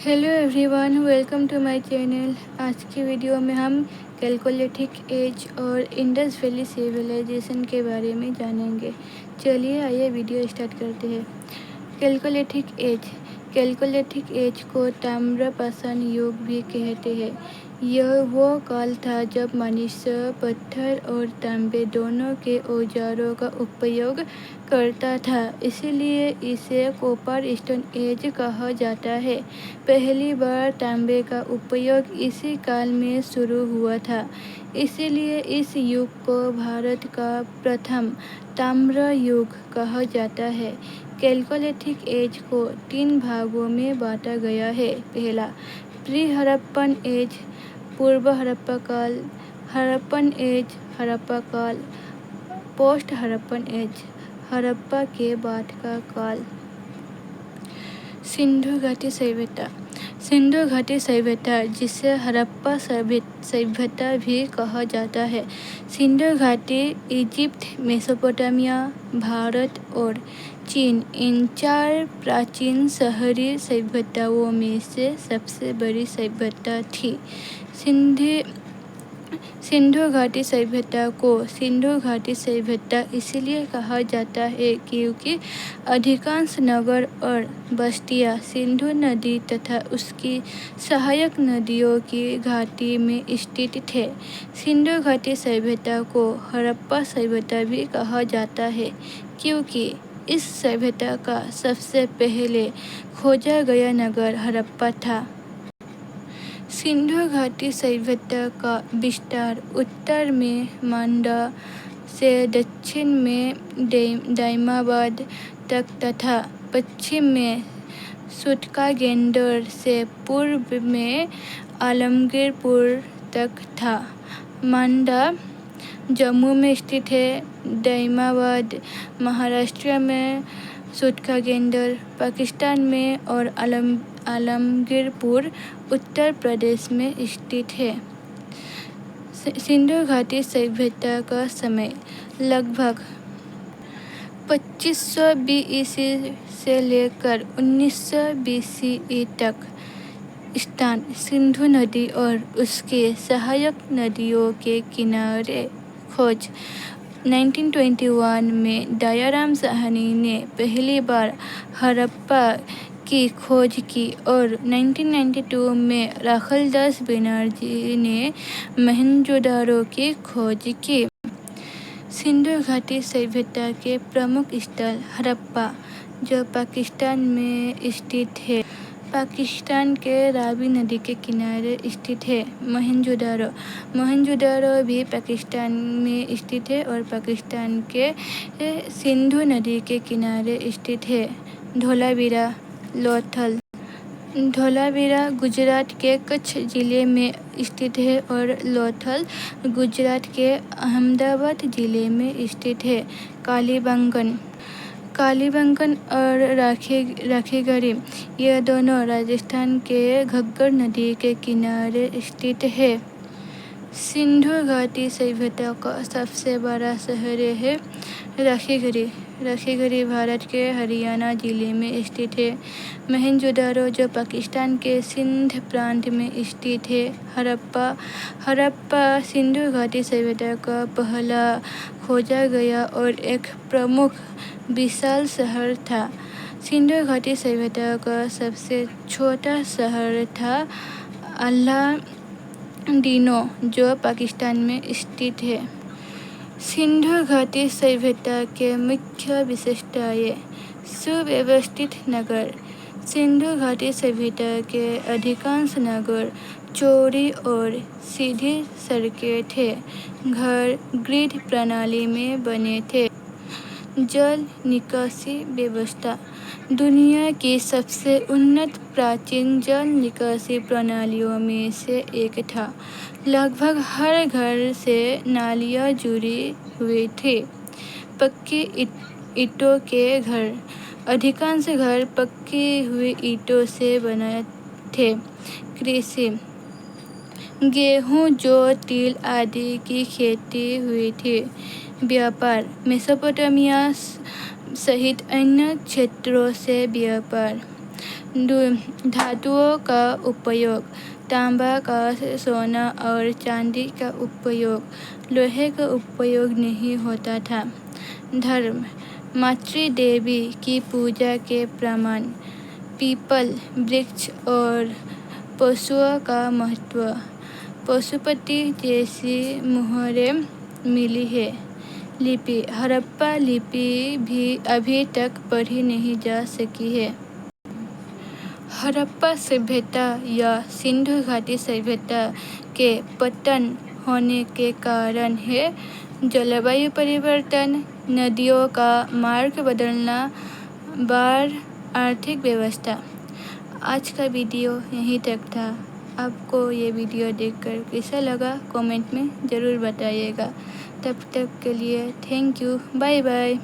Hello everyone, welcome to my channel. आज की video में हम कैलकोलिथिक एज और इंडस वैली सिविलाइजेशन के बारे में जानेंगे। चलिए आइए वीडियो स्टार्ट करते हैं। कैलकोलिथिक एज को ताम्रपाषाण युग भी कहते हैं। यह वो काल था जब मनुष्य पत्थर और तांबे दोनों के औजारों का उपयोग करता था, इसलिए इसे कॉपर स्टोन एज कहा जाता है। पहली बार तांबे का उपयोग इसी काल में शुरू हुआ था, इसलिए इस युग को भारत का प्रथम ताम्र युग कहा जाता है। कैलकोलिथिक एज को 3 भागों में बांटा गया है। पहला, प्री हड़प्पन एज, पूर्व हड़प्पा काल, हड़प्पन एज, हड़प्पा काल, पोस्ट हड़प्पन एज, हड़प्पा के बाद का काल। सिंधु घाटी सभ्यता। सिंधु घाटी सभ्यता, जिसे हड़प्पा सभ्यता भी कहा जाता है, सिंधु घाटी इजिप्ट, मेसोपोटामिया, भारत और चीन, इन 4 प्राचीन शहरी सभ्यताओं में से सबसे बड़ी सभ्यता थी। सिंधु घाटी सभ्यता को सिंधु घाटी सभ्यता इसलिए कहा जाता है क्योंकि अधिकांश नगर और बस्तियां सिंधु नदी तथा उसकी सहायक नदियों की घाटी में स्थित थे। सिंधु घाटी सभ्यता को हड़प्पा सभ्यता भी कहा जाता है क्योंकि इस सभ्यता का सबसे पहले खोजा गया नगर हड़प्पा था। सिंधु घाटी सभ्यता का विस्तार उत्तर में मांडा से दक्षिण में दाइमाबाद तक तथा पश्चिम में सूटकागेंडर से पूर्व में आलमगीरपुर तक था। मांडा जम्मू में स्थित है, दाइमाबाद महाराष्ट्र में, सूटकागेंडर पाकिस्तान में और आलमगीरपुर उत्तर प्रदेश में स्थित है। सिंधु घाटी सभ्यता का समय लगभग 2500 BC से लेकर 1900 BCE तक। स्थान सिंधु नदी और उसके सहायक नदियों के किनारे। खोज 1921 में दयाराम साहनी ने पहली बार हड़प्पा की खोज की और 1992 में राखलदास बनर्जी ने मोहनजोदाड़ो की खोज की। सिंधु घाटी सभ्यता के प्रमुख स्थल हड़प्पा, जो पाकिस्तान में स्थित है, पाकिस्तान के रावी नदी के किनारे स्थित है। मोहनजोदाड़ो भी पाकिस्तान में स्थित है और पाकिस्तान के सिंधु नदी के किनारे स्थित है। धोलावीरा, लोथल। धोलावीरा गुजरात के कच्छ जिले में स्थित है और लोथल गुजरात के अहमदाबाद जिले में स्थित है। कालीबंगन और राखीगढ़ी, ये दोनों राजस्थान के घग्गर नदी के किनारे स्थित है। सिंधु घाटी सभ्यता का सबसे बड़ा शहर है राखीगढ़ी। राखीगढ़ी भारत के हरियाणा जिले में स्थित है। मोहनजोदाड़ो, जो पाकिस्तान के सिंध प्रांत में स्थित है। हड़प्पा सिंधु घाटी सभ्यता का पहला खोजा गया और एक प्रमुख विशाल शहर था। सिंधु घाटी सभ्यता का सबसे छोटा शहर था अल्लादीनो, जो पाकिस्तान में स्थित है। सिंधु घाटी सभ्यता के मुख्य विशेषताएं। सुव्यवस्थित नगर। सिंधु घाटी सभ्यता के अधिकांश नगर चौड़ी और सीधी सड़कें थे। घर ग्रिड प्रणाली में बने थे। जल निकासी व्यवस्था। दुनिया की सबसे उन्नत प्राचीन जल निकासी प्रणालियों में से एक था। लगभग हर घर से नालियाँ जुड़ी हुई थी। पक्की ईंटों के घर। अधिकांश घर पकी हुई ईंटों से बने थे। कृषि। गेहूँ, जौ, तिल आदि की खेती हुई थी। व्यापार। मेसोपोटामिया सहित अन्य क्षेत्रों से व्यापार। धातुओं का उपयोग, तांबा का, सोना और चांदी का उपयोग, लोहे का उपयोग नहीं होता था। धर्म, मातृ देवी की पूजा के प्रमाण, पीपल वृक्ष और पशुओं का महत्व, पशुपति जैसी मुहरें मिली है। लिपि, हड़प्पा लिपि भी अभी तक पढ़ी नहीं जा सकी है। हड़प्पा सभ्यता या सिंधु घाटी सभ्यता के पतन होने के कारण है जलवायु परिवर्तन, नदियों का मार्ग बदलना, बाढ़, आर्थिक व्यवस्था। आज का वीडियो यहीं तक था। आपको ये वीडियो देखकर कैसा लगा कमेंट में ज़रूर बताइएगा। तब तक के लिए थैंक यू, बाय बाय।